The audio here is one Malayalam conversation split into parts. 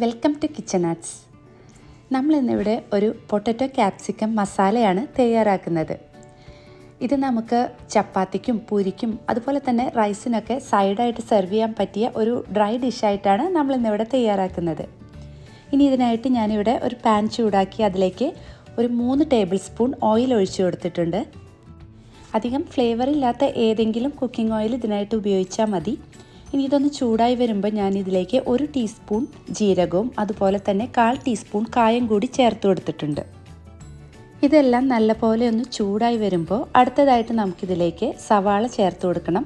Welcome to kitchen arts. നമ്മളിന്നിവിടെ ഒരു പൊട്ടറ്റോ ക്യാപ്സിക്കം മസാലയാണ് തയ്യാറാക്കുന്നത്. ഇത് നമുക്ക് ചപ്പാത്തിക്കും പൂരിക്കും അതുപോലെ തന്നെ റൈസിനൊക്കെ സൈഡായിട്ട് സെർവ് ചെയ്യാൻ പറ്റിയ ഒരു ഡ്രൈ ഡിഷായിട്ടാണ് നമ്മളിന്നിവിടെ തയ്യാറാക്കുന്നത്. ഇനി ഇതിനായിട്ട് ഞാനിവിടെ ഒരു പാൻ ചൂടാക്കി അതിലേക്ക് ഒരു 3 ടേബിൾ സ്പൂൺ ഓയിൽ ഒഴിച്ചു കൊടുത്തിട്ടുണ്ട്. അധികം ഫ്ലേവറില്ലാത്ത ഏതെങ്കിലും കുക്കിംഗ് ഓയിൽ ഇതിനായിട്ട് ഉപയോഗിച്ചാൽ മതി. ഇനി ഇതൊന്ന് ചൂടായി വരുമ്പോൾ ഞാനിതിലേക്ക് 1 ടീസ്പൂൺ ജീരകവും അതുപോലെ തന്നെ 1/4 ടീസ്പൂൺ കായം കൂടി ചേർത്ത് കൊടുത്തിട്ടുണ്ട്. ഇതെല്ലാം നല്ലപോലെ ഒന്ന് ചൂടായി വരുമ്പോൾ അടുത്തതായിട്ട് നമുക്കിതിലേക്ക് സവാള ചേർത്ത് കൊടുക്കണം.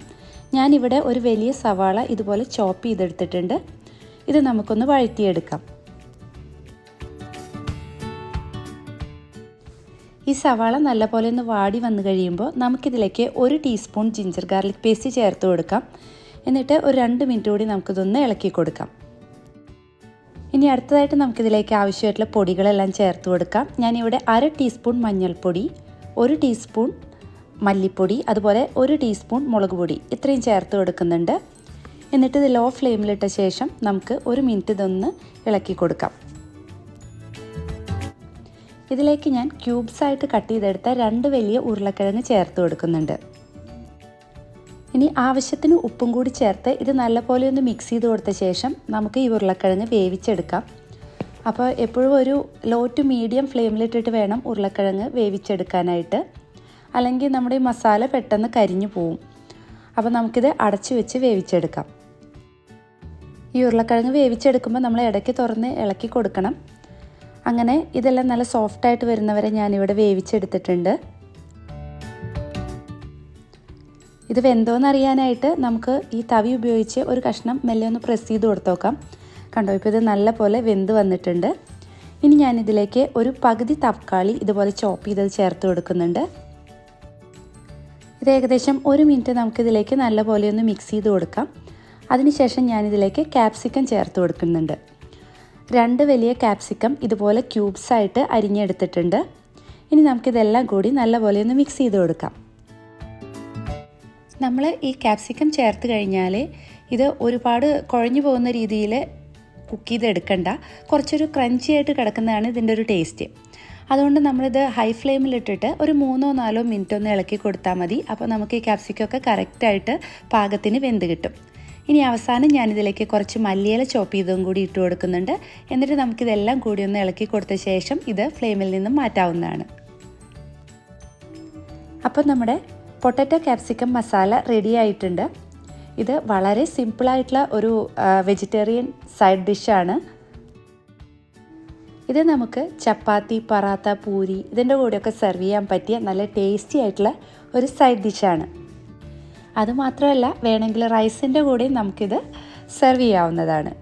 ഞാനിവിടെ ഒരു വലിയ സവാള ഇതുപോലെ ചോപ്പ് ചെയ്തെടുത്തിട്ടുണ്ട്. ഇത് നമുക്കൊന്ന് വഴറ്റിയെടുക്കാം. ഈ സവാള നല്ലപോലെ ഒന്ന് വാടി വന്നു കഴിയുമ്പോൾ നമുക്കിതിലേക്ക് 1 ടീസ്പൂൺ ജിഞ്ചർ ഗാർലിക് പേസ്റ്റ് ചേർത്ത് കൊടുക്കാം. എന്നിട്ട് ഒരു 2 മിനിറ്റ് കൂടി നമുക്കിതൊന്ന് ഇളക്കി കൊടുക്കാം. ഇനി അടുത്തതായിട്ട് നമുക്കിതിലേക്ക് ആവശ്യമായിട്ടുള്ള പൊടികളെല്ലാം ചേർത്ത് കൊടുക്കാം. ഞാനിവിടെ 1/2 ടീസ്പൂൺ മഞ്ഞൾപ്പൊടി, 1 ടീസ്പൂൺ മല്ലിപ്പൊടി, അതുപോലെ 1 ടീസ്പൂൺ മുളക് പൊടി ഇത്രയും ചേർത്ത് കൊടുക്കുന്നുണ്ട്. എന്നിട്ട് ഇത് ലോ ഫ്ലെയിമിലിട്ട ശേഷം നമുക്ക് 1 മിനിറ്റ് ഇതൊന്ന് ഇളക്കി കൊടുക്കാം. ഇതിലേക്ക് ഞാൻ ക്യൂബ്സായിട്ട് കട്ട് ചെയ്തെടുത്ത 2 വലിയ ഉരുളക്കിഴങ്ങ് ചേർത്ത് കൊടുക്കുന്നുണ്ട്. ഇനി ആവശ്യത്തിന് ഉപ്പും കൂടി ചേർത്ത് ഇത് നല്ലപോലെ ഒന്ന് മിക്സ് ചെയ്ത് കൊടുത്ത ശേഷം നമുക്ക് ഈ ഉരുളക്കിഴങ്ങ് വേവിച്ചെടുക്കാം. അപ്പോൾ എപ്പോഴും ഒരു ലോ ടു മീഡിയം ഫ്ലെയിമിലിട്ടിട്ട് വേണം ഉരുളക്കിഴങ്ങ് വേവിച്ചെടുക്കാനായിട്ട്, അല്ലെങ്കിൽ നമ്മുടെ ഈ മസാല പെട്ടെന്ന് കരിഞ്ഞു പോവും. അപ്പോൾ നമുക്കിത് അടച്ചു വെച്ച് വേവിച്ചെടുക്കാം. ഈ ഉരുളക്കിഴങ്ങ് വേവിച്ചെടുക്കുമ്പോൾ നമ്മൾ ഇടയ്ക്ക് തുറന്ന് ഇളക്കി കൊടുക്കണം. അങ്ങനെ ഇതെല്ലാം നല്ല സോഫ്റ്റായിട്ട് വരുന്നവരെ ഞാനിവിടെ വേവിച്ചെടുത്തിട്ടുണ്ട്. ഇത് വെന്തോന്നറിയാനായിട്ട് നമുക്ക് ഈ തവി ഉപയോഗിച്ച് ഒരു കഷ്ണം മെല്ലെ ഒന്ന് പ്രസ് ചെയ്ത് കൊടുത്ത് നോക്കാം. കണ്ടോ, ഇപ്പോൾ ഇത് നല്ല പോലെ വെന്ത് വന്നിട്ടുണ്ട്. ഇനി ഞാനിതിലേക്ക് ഒരു പകുതി തക്കാളി ഇതുപോലെ ചോപ്പ് ചെയ്തത് ചേർത്ത് കൊടുക്കുന്നുണ്ട്. ഇത് ഏകദേശം 1 മിനിറ്റ് നമുക്കിതിലേക്ക് നല്ലപോലെ ഒന്ന് മിക്സ് ചെയ്ത് കൊടുക്കാം. അതിനുശേഷം ഞാനിതിലേക്ക് ക്യാപ്സിക്കം ചേർത്ത് കൊടുക്കുന്നുണ്ട്. 2 വലിയ ക്യാപ്സിക്കം ഇതുപോലെ ക്യൂബ്സായിട്ട് അരിഞ്ഞെടുത്തിട്ടുണ്ട്. ഇനി നമുക്കിതെല്ലാം കൂടി നല്ലപോലെ ഒന്ന് മിക്സ് ചെയ്ത് കൊടുക്കാം. നമ്മൾ ഈ ക്യാപ്സിക്കം ചേർത്ത് കഴിഞ്ഞാൽ ഇത് ഒരുപാട് കുഴഞ്ഞു പോകുന്ന രീതിയിൽ കുക്ക് ചെയ്തെടുക്കണ്ട. കുറച്ചൊരു ക്രഞ്ചി ആയിട്ട് കിടക്കുന്നതാണ് ഇതിൻ്റെ ഒരു ടേസ്റ്റ്. അതുകൊണ്ട് നമ്മളിത് ഹൈ ഫ്ലെയിമിലിട്ടിട്ട് ഒരു 3-4 മിനിറ്റ് ഒന്ന് ഇളക്കി കൊടുത്താൽ മതി. അപ്പോൾ നമുക്ക് ഈ ക്യാപ്സിക്കമൊക്കെ കറക്റ്റായിട്ട് പാകത്തിന് വെന്ത് കിട്ടും. ഇനി അവസാനം ഞാനിതിലേക്ക് കുറച്ച് മല്ലിയില ചോപ്പ് ചെയ്തതും കൂടി ഇട്ട് കൊടുക്കുന്നുണ്ട്. എന്നിട്ട് നമുക്കിതെല്ലാം കൂടി ഒന്ന് ഇളക്കി കൊടുത്ത ശേഷം ഇത് ഫ്ലെയിമിൽ നിന്നും മാറ്റാവുന്നതാണ്. അപ്പോൾ നമ്മുടെ പൊട്ടറ്റോ ക്യാപ്സിക്കം മസാല റെഡി ആയിട്ടുണ്ട്. ഇത് വളരെ സിമ്പിളായിട്ടുള്ള ഒരു വെജിറ്റേറിയൻ സൈഡ് ഡിഷാണ്. ഇത് നമുക്ക് ചപ്പാത്തി, പറാത്ത, പൂരി ഇതിൻ്റെ കൂടെയൊക്കെ സെർവ് ചെയ്യാൻ പറ്റിയ നല്ല ടേസ്റ്റി ആയിട്ടുള്ള ഒരു സൈഡ് ഡിഷാണ്. അതുമാത്രമല്ല, വേണമെങ്കിൽ റൈസിൻ്റെ കൂടെയും നമുക്കിത് സെർവ് ചെയ്യാവുന്നതാണ്.